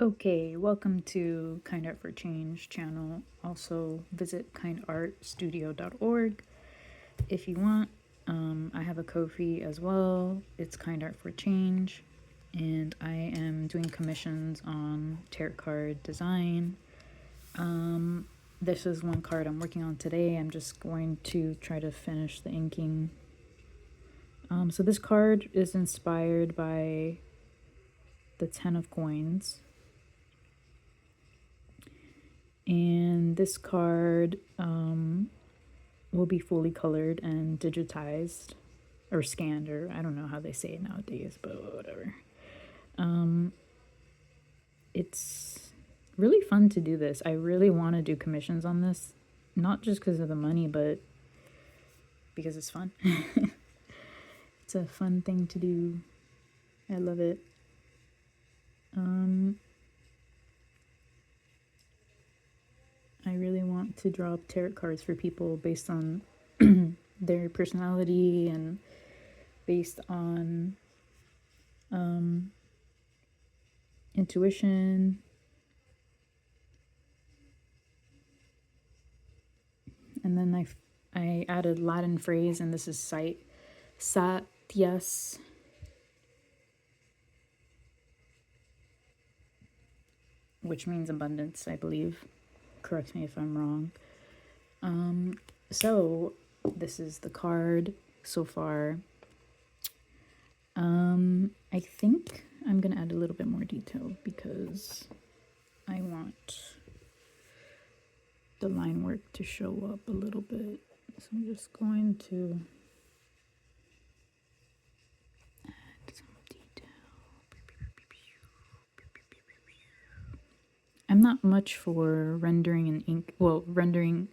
Okay, welcome to Kind Art for Change channel. Also visit kindartstudio.org if you want. I have a Ko-fi as well. It's Kind Art for Change, and I am doing commissions on tarot card design. This is one card I'm working on today. I'm just going to try to finish the inking. So this card is inspired by the 10 of Coins. And this card will be fully colored and digitized or scanned, or I don't know how they say it nowadays, but whatever. It's really fun to do this. I really want to do commissions on this, not just because of the money, but because it's fun. It's a fun thing to do. I love it. I really want to draw up tarot cards for people based on their personality and based on intuition. And then I added Latin phrase, and this is Satyas, which means abundance, I believe. Correct me if I'm wrong. So this is the card so far. I think I'm gonna add a little bit more detail because I want the line work to show up a little bit. So I'm just going to add some detail. I'm not much for rendering in ink, well, rendering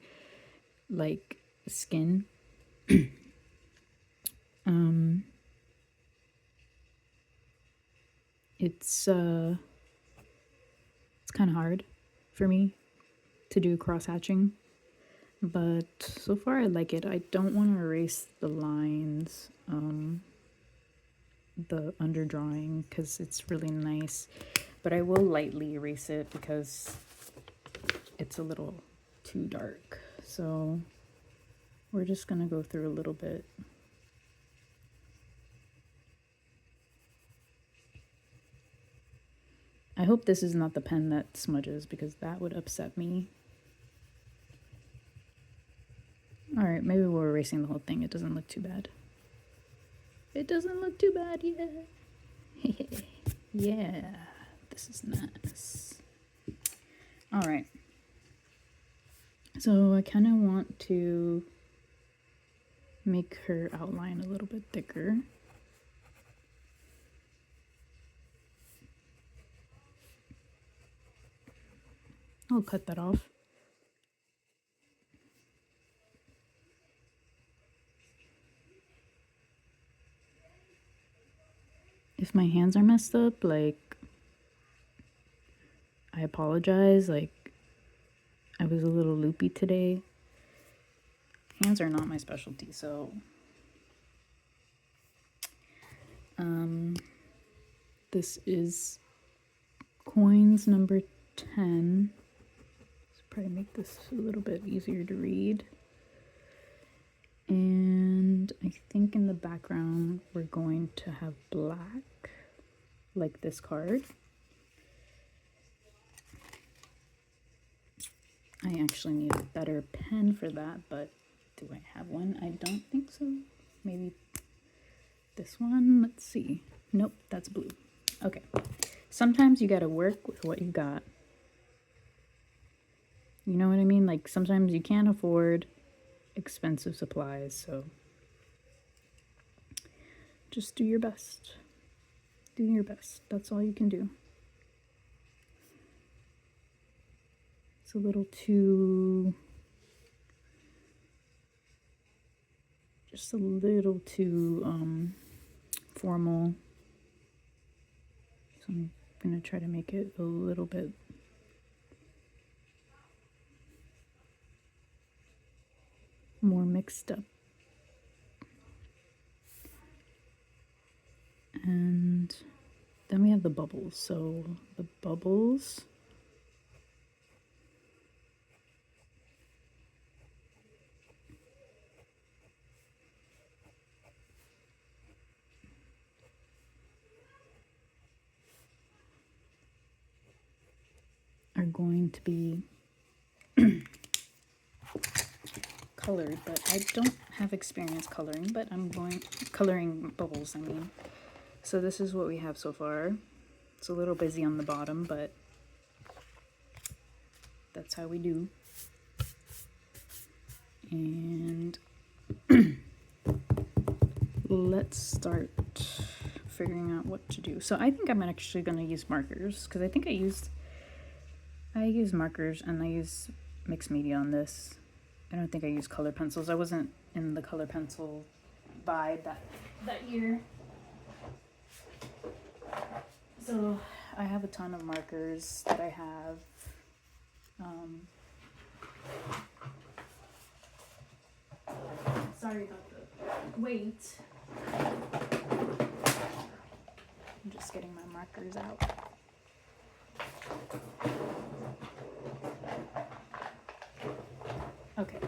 like skin. It's kind of hard for me to do cross hatching, but so far I like it. I don't want to erase the lines, the underdrawing, because it's really nice, but I will lightly erase it because it's a little too dark. So we're just gonna go through a little bit. I hope this is not the pen that smudges because that would upset me. Alright, maybe we're erasing the whole thing. It doesn't look too bad. It doesn't look too bad yet. Yeah, this is nice. Alright. So I kind of want to make her outline a little bit thicker. I'll cut that off. If my hands are messed up, like, I apologize. Like, I was a little loopy today. Hands are not my specialty, so this is coins number 10. Let's probably make this a little bit easier to read. And I think in the background we're going to have black, like this card. I actually need a better pen for that, but do I have one? I don't think so. Maybe this one. Let's see. Nope, that's blue. Okay. Sometimes you gotta work with what you got. You know what I mean? Like, sometimes you can't afford expensive supplies, so just do your best. Do your best. That's all you can do. It's a little too... just a little too formal. So I'm gonna try to make it a little bit more mixed up. And then we have the bubbles. So the bubbles are going to be colored, but I don't have experience coloring, but I'm going coloring bubbles, I mean. So this is what we have so far. It's a little busy on the bottom, but that's how we do. And let's start figuring out what to do. So I think I'm actually going to use markers, because I think I use markers and I use mixed media on this. I don't think I use color pencils. I wasn't in the color pencil vibe that year. So I have a ton of markers that I have. Sorry about the wait. I'm just getting my markers out. Okay.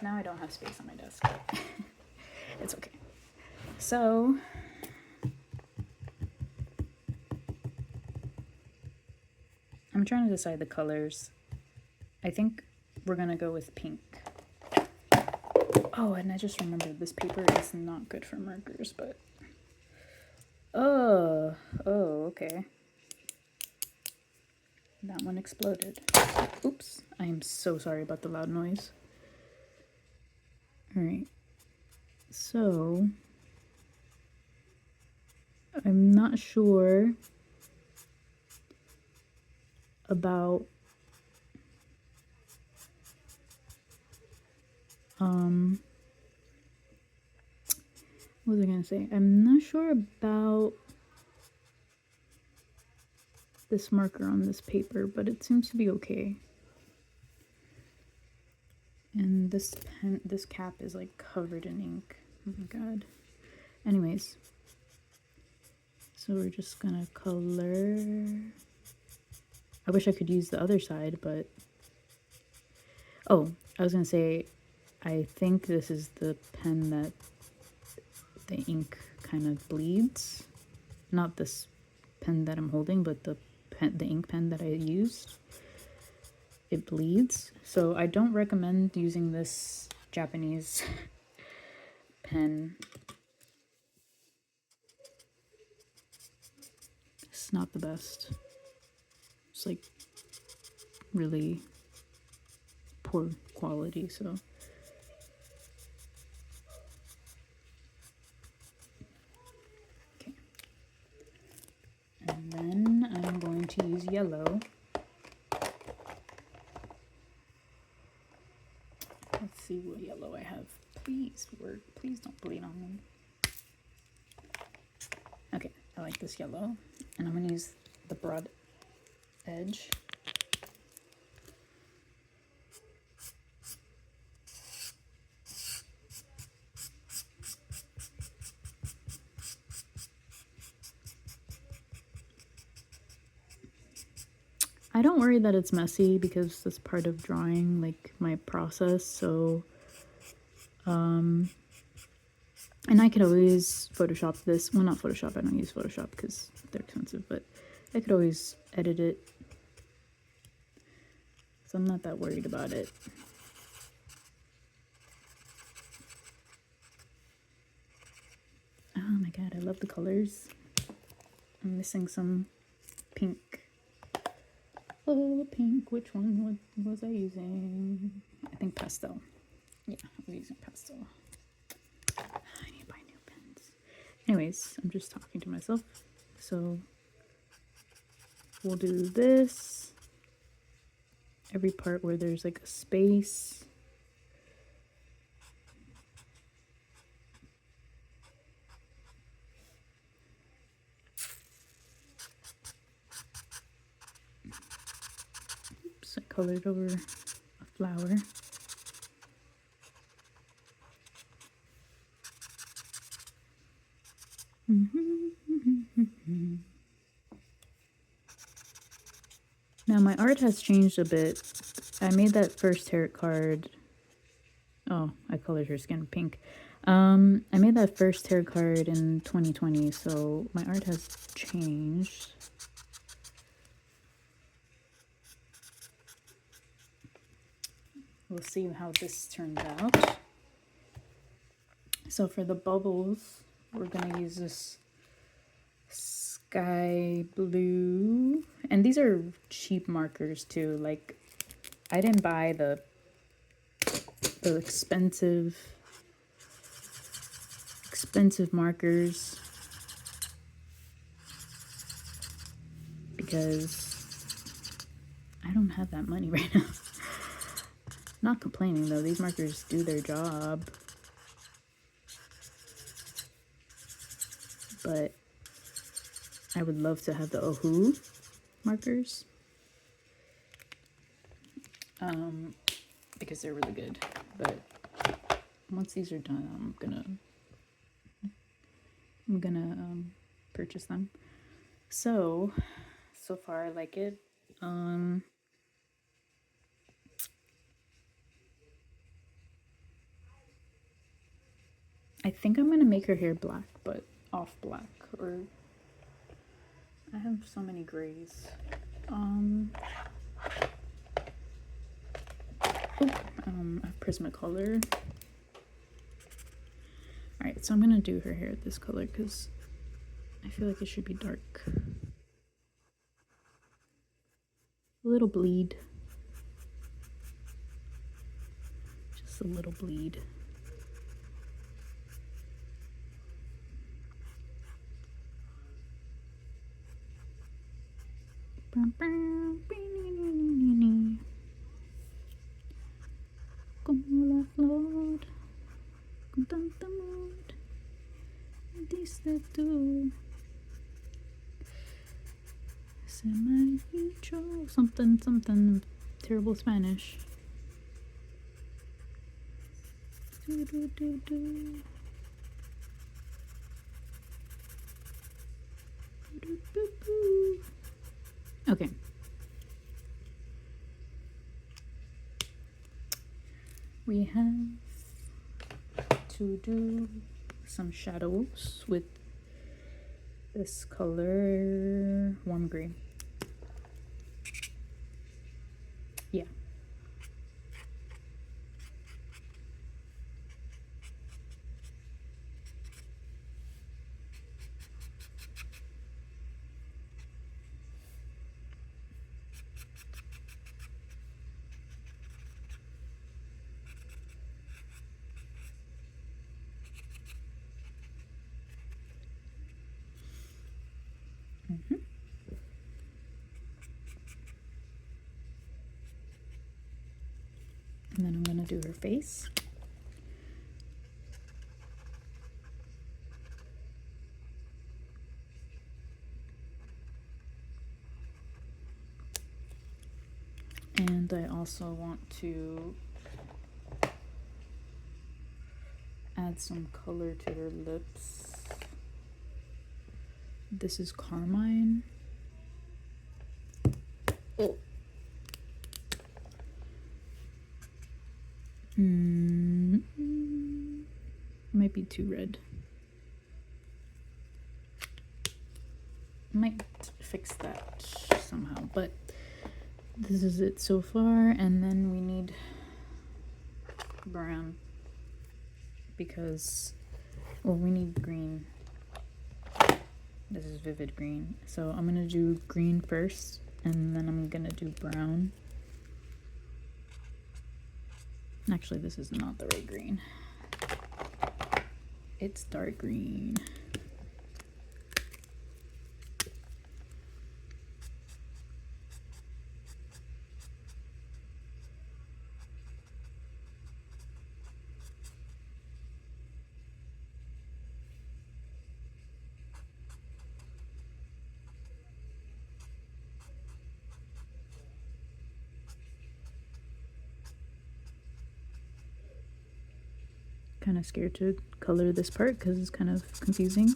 Now I don't have space on my desk. It's okay. So I'm trying to decide the colors. I think we're gonna go with pink. Oh, and I just remembered this paper is not good for markers, but oh, okay. That one exploded. Oops, I am so sorry about the loud noise. All right, so I'm not sure about what was I gonna say? I'm not sure about this marker on this paper, but it seems to be okay. And this cap is like covered in ink. Oh my god. Anyways, so we're just gonna color. I wish I could use the other side, but oh, I was gonna say, I think this is the pen that the ink kind of bleeds. Not this pen that I'm holding, but the ink pen that I used. It bleeds. So I don't recommend using this Japanese pen. It's not the best. It's like really poor quality, so. Okay. And then I'm going to use yellow. Let's see what yellow I have. Please work. Please don't bleed on me. Okay, I like this yellow. And I'm going to use the broad edge. I don't worry that it's messy because that's part of drawing, like my process. So, and I could always Photoshop this. Well, not Photoshop. I don't use Photoshop because they're expensive, but I could always edit it. So I'm not that worried about it. Oh my god, I love the colors. I'm missing some pink. Oh, pink. Which one was I using? I think pastel. Yeah, I was using pastel. I need to buy new pens. Anyways, I'm just talking to myself. So we'll do this. Every part where there's like a space. Oops, I colored over a flower. Now my art has changed a bit. I made that first tarot card. Oh, I colored her skin pink. I made that first tarot card in 2020, so my art has changed. We'll see how this turns out. So for the bubbles, we're gonna use this sky blue, and these are cheap markers too. Like, I didn't buy the expensive markers because I don't have that money right now. Not complaining though, these markers do their job, but I would love to have the Ohu markers because they're really good. But once these are done, I'm gonna purchase them. So far I like it. I think I'm gonna make her hair black, but off black, or I have so many grays. Prismacolor. Alright, so I'm gonna do her hair this color because I feel like it should be dark. A little bleed. Just a little bleed. Como la flor con tanto amor diste tú ese maricho something terrible Spanish. Okay. We have to do some shadows with this color, warm green. Yeah. And then I'm gonna do her face. And I also want to add some color to her lips. This is carmine. Oh. Might be too red. Might fix that somehow, but this is it so far. And then we need brown because, well, we need green. This is vivid green. So I'm gonna do green first, and then I'm gonna do brown. Actually, this is not the right green. It's dark green. Kind of scared to color this part because it's kind of confusing.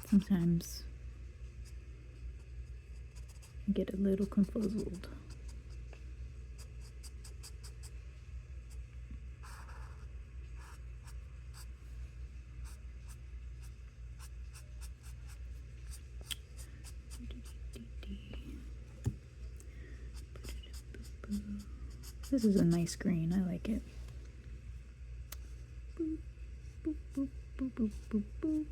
Sometimes I get a little confuzzled. This is a nice green. I like it. Boop, boop, boop, boop, boop, boop, boop.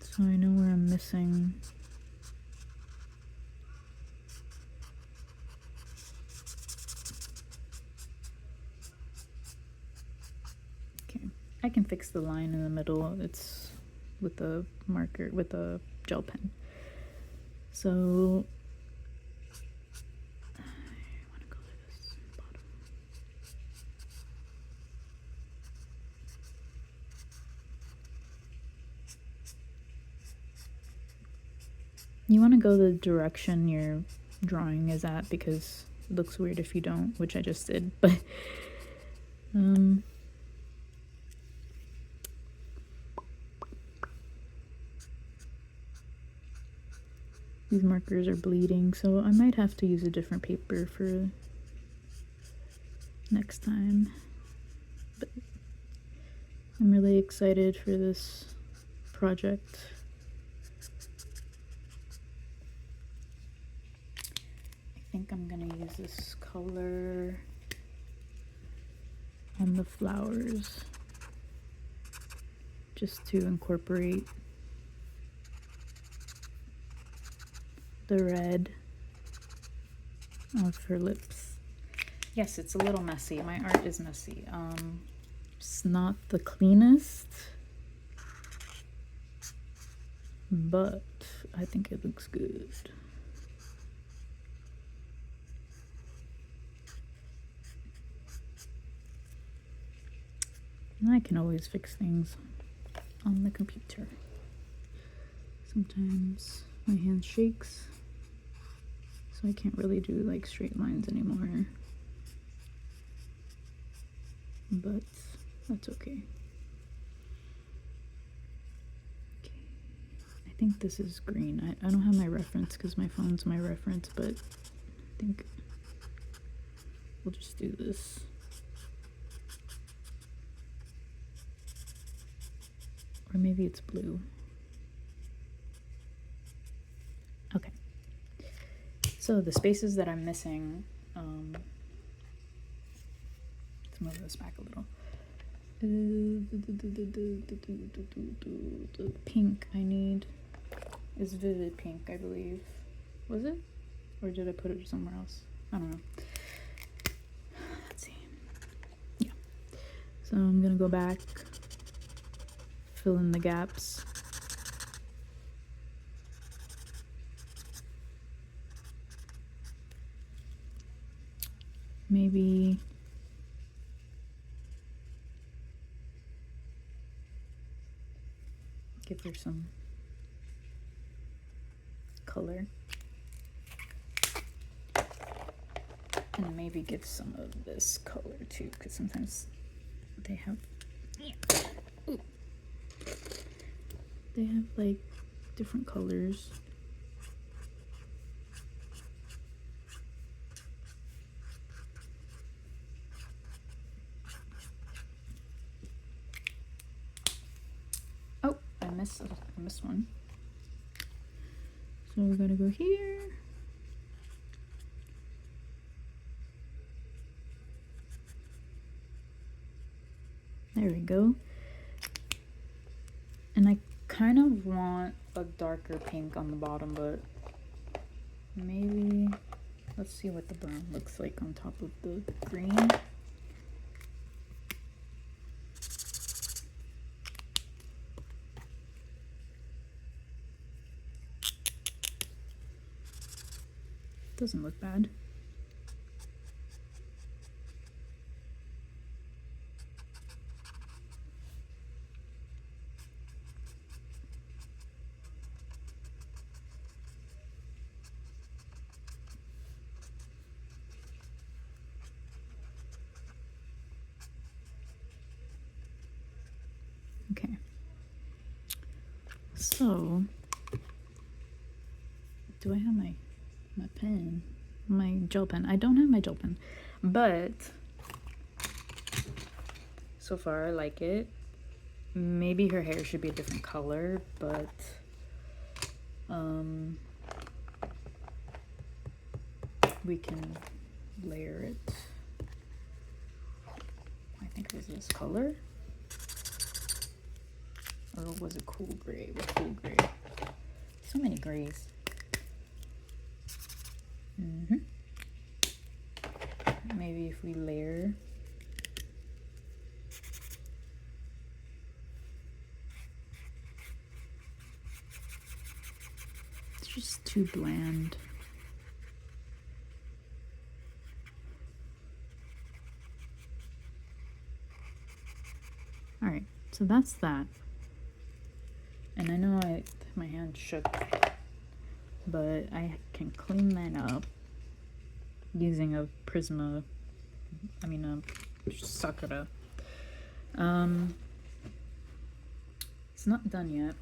So I know where I'm missing. Okay, I can fix the line in the middle. It's with a marker, with a gel pen. So I want to color this bottom. You want to go the direction your drawing is at, because it looks weird if you don't, which I just did, but these markers are bleeding, so I might have to use a different paper for next time. But I'm really excited for this project. I think I'm gonna use this color on the flowers just to incorporate the red of her lips. Yes, it's a little messy. My art is messy. It's not the cleanest, but I think it looks good. And I can always fix things on the computer. Sometimes my hand shakes, so I can't really do like straight lines anymore. But that's okay. Okay, I think this is green. I don't have my reference because my phone's my reference, but I think we'll just do this. Or maybe it's blue. Okay. So the spaces that I'm missing, let's move this back a little. The pink I need is vivid pink, I believe. Was it? Or did I put it somewhere else? I don't know. Let's see. Yeah. So I'm gonna go back, fill in the gaps. Maybe give her some color. And maybe give some of this color too, because sometimes they have, ooh, they have like different colors. Oh, I missed one. So we're gonna go here. There we go. And I kind of want a darker pink on the bottom, but maybe let's see what the brown looks like on top of the green. Doesn't look bad. Okay. So, do I have my pen? My gel pen. I don't have my gel pen, but so far I like it. Maybe her hair should be a different color, but we can layer it. I think it was this color, or was it cool gray? Cool gray. So many grays. Maybe if we layer. It's just too bland. All right, so that's that. And I know my hand shook, but I can clean that up using a Prisma, a Sakura. It's not done yet.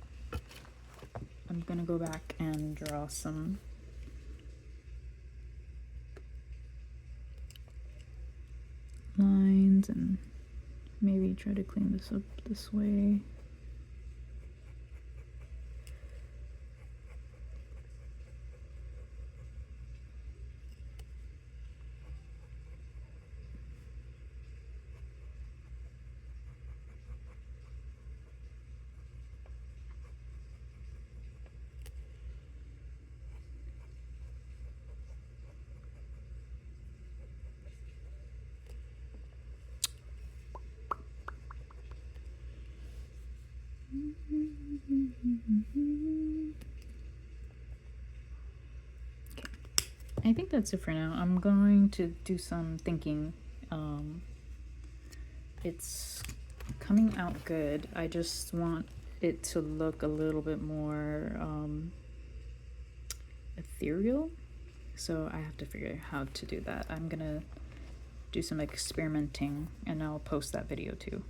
I'm gonna go back and draw some lines and maybe try to clean this up this way. Okay, I think that's it for now. I'm going to do some thinking. It's coming out good. I just want it to look a little bit more ethereal, so I have to figure out how to do that. I'm gonna do some experimenting and I'll post that video too.